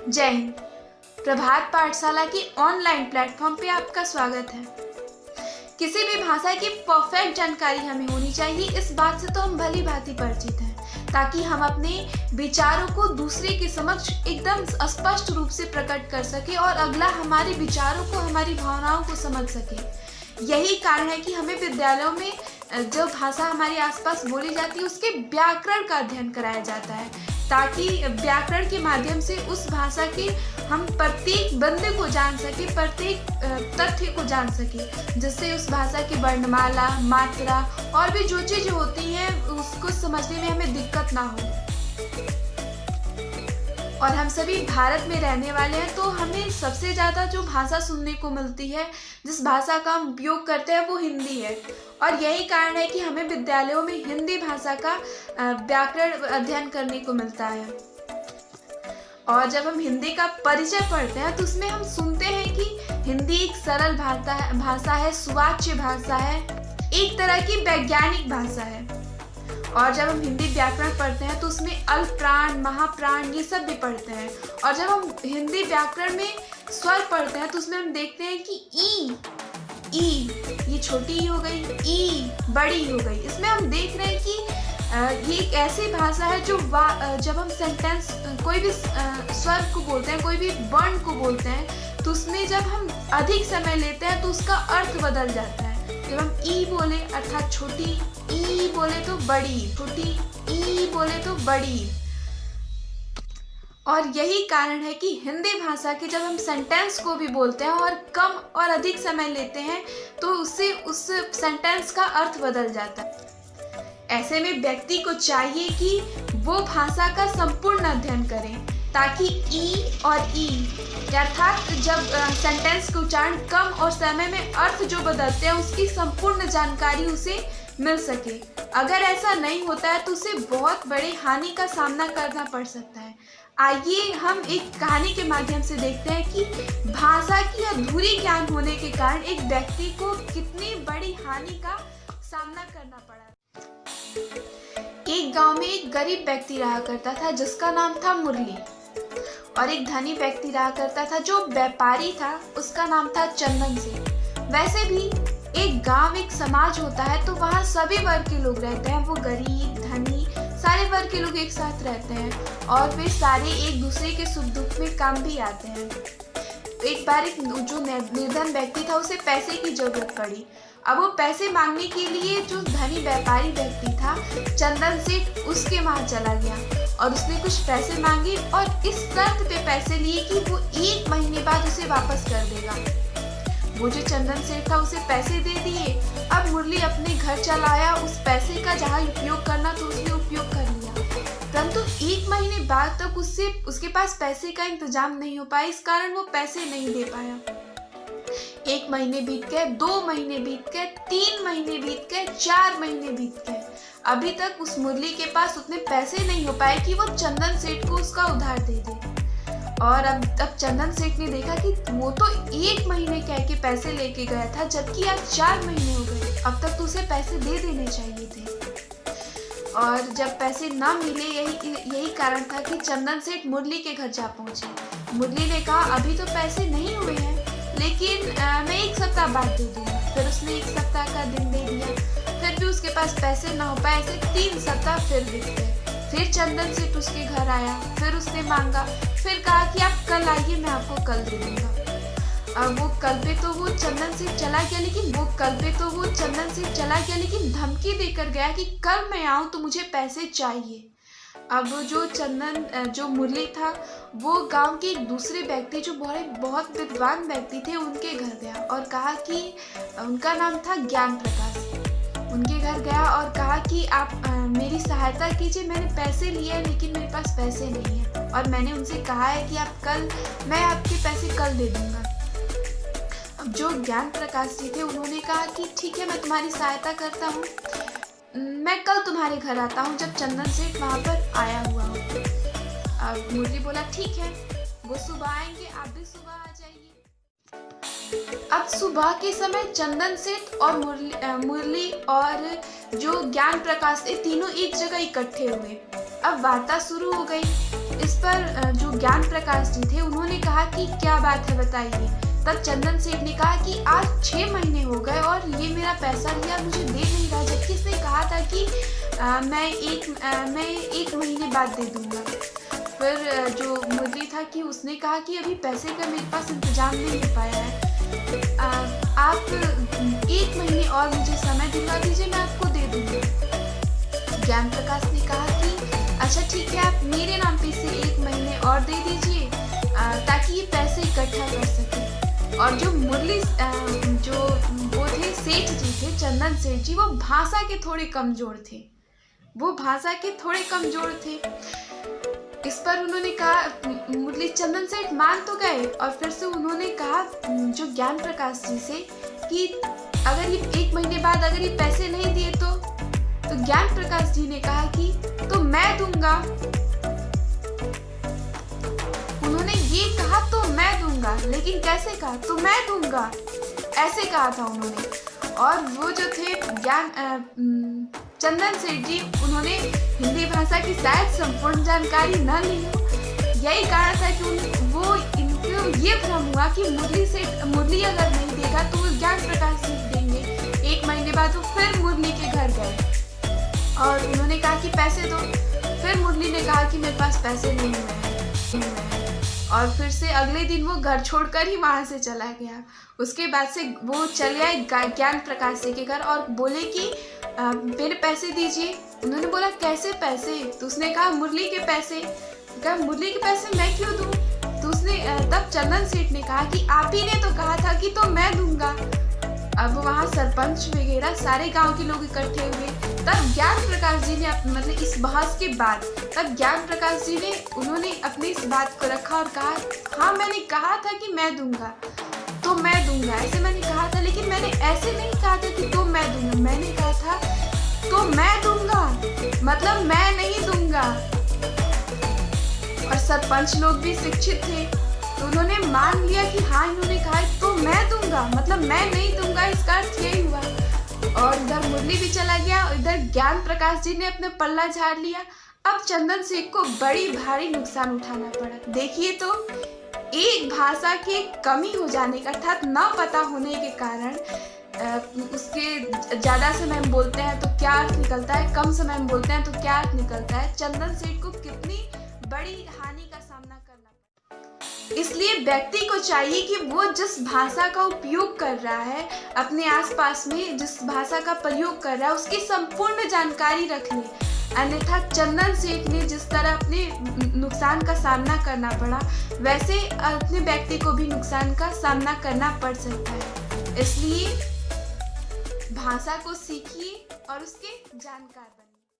जय हिंद। प्रभात पाठशाला की ऑनलाइन प्लेटफॉर्म पे आपका स्वागत है। किसी भी भाषा की परफेक्ट जानकारी हमें होनी चाहिए, इस बात से तो हम भली भांति परिचित हैं, ताकि हम अपने विचारों को दूसरे के समक्ष एकदम स्पष्ट रूप से प्रकट कर सके और अगला हमारे विचारों को, हमारी भावनाओं को समझ सके। यही कारण है कि हमें विद्यालयों में जो भाषा हमारे आसपास बोली जाती है उसके व्याकरण का अध्ययन कराया जाता है, ताकि व्याकरण के माध्यम से उस भाषा के हम प्रत्येक बंदे को जान सके, प्रत्येक तथ्य को जान सके, जिससे उस भाषा की वर्णमाला, मात्रा और भी जो चीज़ें होती हैं उसको समझने में हमें दिक्कत ना हो। और हम सभी भारत में रहने वाले हैं, तो हमें सबसे ज़्यादा जो भाषा सुनने को मिलती है, जिस भाषा का हम उपयोग करते हैं, वो हिंदी है। और यही कारण है कि हमें विद्यालयों में हिंदी भाषा का व्याकरण अध्ययन करने को मिलता है। और जब हम हिंदी का परिचय पढ़ते हैं तो उसमें हम सुनते हैं कि हिंदी एक सरल भाषा है, सुवाच्य भाषा है, एक तरह की वैज्ञानिक भाषा है। और जब हम हिंदी व्याकरण पढ़ते हैं तो उसमें अल्प प्राण, महाप्राण ये सब भी पढ़ते हैं। और जब हम हिंदी व्याकरण में स्वर पढ़ते हैं तो उसमें हम देखते हैं कि ई ये छोटी ई हो गई, ई बड़ी हो गई। इसमें हम देख रहे हैं कि ये एक ऐसी भाषा है जो जब हम सेंटेंस कोई भी स्वर को बोलते हैं, कोई भी वर्ण को बोलते हैं, तो उसमें जब हम अधिक समय लेते हैं तो उसका अर्थ बदल जाता है। जब हम ई बोले अर्थात छोटी, ई बोले तो बड़ी, छोटी ई बोले तो बड़ी। और यही कारण है कि हिंदी भाषा के जब हम सेंटेंस को भी बोलते हैं और कम और अधिक समय लेते हैं तो उससे उस सेंटेंस का अर्थ बदल जाता है। ऐसे में व्यक्ति को चाहिए कि वो भाषा का संपूर्ण अध्ययन करें, ताकि ई और ई अर्थात जब सेंटेंस के उच्चारण कम और समय में अर्थ जो बदलते हैं उसकी संपूर्ण जानकारी उसे मिल सके। अगर ऐसा नहीं होता है तो उसे बहुत बड़ी हानि का सामना करना पड़ सकता है। आइए हम एक कहानी के माध्यम से देखते हैं कि भाषा की अधूरी ज्ञान होने के कारण एक व्यक्ति को कितनी बड़ी हानि का सामना करना पड़ा। एक गांव में एक गरीब व्यक्ति रहा करता था जिसका नाम था मुरली, और एक धनी व्यक्ति रहा करता था जो व्यापारी था, उसका नाम था चंदन सेठ। वैसे भी एक गांव, एक समाज होता है तो वहाँ सभी वर्ग के लोग रहते हैं। वो गरीब, धनी, सारे वर्ग के लोग एक साथ रहते हैं और वे सारे एक दूसरे के सुख दुख में काम भी आते हैं। एक बार एक जो निर्धन व्यक्ति था उसे पैसे की जरूरत पड़ी। अब वो पैसे मांगने के लिए जो धनी व्यापारी व्यक्ति था चंदन सेठ उसके वहाँ चला गया और उसने कुछ पैसे मांगे और इस शर्त पे पैसे लिए कि वो 1 महीने बाद उसे वापस कर देगा। वो जो चंदन सेठ था उसे पैसे दे दिए। अब मुरली अपने घर चला आया, उस पैसे का जहाँ उपयोग करना तो उसने उपयोग कर लिया, परंतु 1 महीने बाद तक उसके पास पैसे का इंतजाम नहीं हो पाया, इस कारण वो पैसे नहीं दे पाया। 1 महीने बीत गए, 2 महीने बीत गए, 3 महीने बीत गए, 4 महीने बीत गए। अभी तक उस मुरली के पास उतने पैसे नहीं हो पाए कि वो चंदन सेठ को उसका उधार दे दे। और अब चंदन सेठ ने देखा कि वो तो 1 महीने कह के पैसे लेके गया था, जबकि आज 4 महीने हो गए, अब तक तो उसे पैसे दे देने चाहिए थे। और जब पैसे ना मिले, यही कारण था कि चंदन सेठ मुरली के घर जा पहुंचे। मुरली ने कहा अभी तो पैसे नहीं हुए हैं, लेकिन मैं 1 सप्ताह बाद दे दूंगा। फिर उसने 1 सप्ताह का दिन दे दिया, फिर भी उसके पास पैसे ना हो पाए। ऐसे 3 सप्ताह फिर बीत गए। फिर चंदन सेठ उसके घर आया, फिर उसने मांगा, फिर कहा कि आप कल आइए, मैं आपको कल दे दूंगा। अब वो कल पे तो वो चंदन सेठ चला गया, लेकिन धमकी देकर गया कि कल मैं आऊँ तो मुझे पैसे चाहिए। अब जो मुरली था वो गांव के एक दूसरे व्यक्ति जो बहुत विद्वान व्यक्ति थे उनके घर गया और कहा कि उनका नाम था ज्ञान प्रकाश। उनके घर गया और कहा कि आप मेरी सहायता कीजिए, मैंने पैसे लिए हैं लेकिन मेरे पास पैसे नहीं है और मैंने उनसे कहा है कि मैं आपके पैसे कल दे दूंगा। अब जो ज्ञान प्रकाश जी थे उन्होंने कहा कि ठीक है, मैं तुम्हारी सहायता करता हूँ, मैं कल तुम्हारे घर आता हूँ जब चंदन सेठ वहाँ पर आया हुआ हो। अब मुरली बोला ठीक है, वो सुबह आएंगे, आप भी सुबह आ जाइए। अब सुबह के समय चंदन सेठ और मुरली और जो ज्ञान प्रकाश, ये तीनों एक जगह इकट्ठे हुए। अब वार्ता शुरू हो गई। इस पर जो ज्ञान प्रकाश जी थे उन्होंने कहा कि क्या बात है बताइए। तब चंदन सेठ ने कहा कि आज 6 महीने हो गए और ये मेरा पैसा लिया मुझे दे नहीं रहा, जबकि इसने कहा था कि मैं एक महीने बाद दे दूंगा। फिर जो मुरली था कि उसने कहा कि अभी पैसे का मेरे पास इंतजाम नहीं हो पाया है, आप 1 महीने और मुझे समय दिलवा दीजिए, मैं आपको दे दूंगा। ज्ञान प्रकाश ने कहा कि अच्छा ठीक है, आप मेरे नाम पे इसे 1 महीने और दे दीजिए ताकि ये पैसे इकट्ठा कर सके। और जो मुरली जो वो थे सेठ जी थे, चंदन सेठ जी, वो भाषा के थोड़े कमजोर थे, इस पर उन्होंने कहा, मुरली चंदन सेठ मान तो गए और फिर से उन्होंने कहा जो ज्ञान प्रकाश जी से कि अगर ये 1 महीने बाद अगर ये पैसे नहीं दिए तो ज्ञान प्रकाश जी ने कहा कि तो मैं दूंगा। उन्होंने ये कहा तो मैं दूंगा, लेकिन कैसे कहा, तो मैं दूंगा, ऐसे कहा था उन्होंने। और वो जो थे चंदन सेठ जी, उन्होंने हिंदी भाषा की शायद संपूर्ण जानकारी न ली हो, यही कारण था कि इनको ये भ्रम हुआ कि मुरली अगर नहीं देगा तो वो ज्ञान प्रकाश जी देंगे। 1 महीने बाद वो फिर मुरली के घर गए और उन्होंने कहा कि पैसे दो। फिर मुरली ने कहा कि मेरे पास पैसे नहीं हुए, और फिर से अगले दिन वो घर छोड़कर ही वहाँ से चला गया। उसके बाद से वो चले आए ज्ञान प्रकाश जी के घर और बोले कि मेरे पैसे दीजिए। उन्होंने बोला कैसे पैसे? तो उसने कहा मुरली के पैसे। कहा मुरली के पैसे मैं क्यों दूँ? तो उसने तब चंदन सेठ ने कहा कि आप ही ने तो कहा था कि तो मैं दूंगा। अब वहाँ सरपंच वगैरह सारे गांव के लोग इकट्ठे हुए। तब ज्ञान प्रकाश जी ने मतलब इस बहस के बाद तब ज्ञान प्रकाश जी ने उन्होंने अपनी इस बात को रखा और कहा हाँ मैंने कहा था कि मैं दूंगा, तो मैं दूंगा, ऐसे मैंने कहा था, लेकिन मैंने ऐसे नहीं कहा था कि तो मैं दूंगा, मैंने कहा था तो मैं दूंगा, मतलब मैं नहीं दूंगा। और सरपंच लोग भी शिक्षित थे तो उन्होंने मान लिया कि हाँ इन्होंने कहा तो मैं दूंगा, मतलब मैं नहीं दूंगा, इसका अर्थ यही हुआ। और इधर मुरली भी चला गया और इधर ज्ञान प्रकाश जी ने अपने पल्ला झाड़ लिया। अब चंदन सेठ को बड़ी भारी नुकसान उठाना पड़ा। देखिए तो एक भाषा की कमी हो जाने का अर्थात न पता होने के कारण उसके ज़्यादा समय में बोलते हैं तो क्या अर्थ निकलता है, कम समय में बोलते हैं तो क्या अर्थ निकलता है। चंदन सेठ को कितनी बड़ी हानि का सामना करना पड़ा। इसलिए व्यक्ति को चाहिए कि वो जिस भाषा का उपयोग कर रहा है, अपने आसपास में जिस भाषा का प्रयोग कर रहा है, उसकी संपूर्ण जानकारी रख ले। अन्यथा चंदन सेठ ने जिस तरह अपने नुकसान का सामना करना पड़ा, वैसे अपने व्यक्ति को भी नुकसान का सामना करना पड़ सकता है। इसलिए भाषा को सीखिए और उसके जानकार बनिए।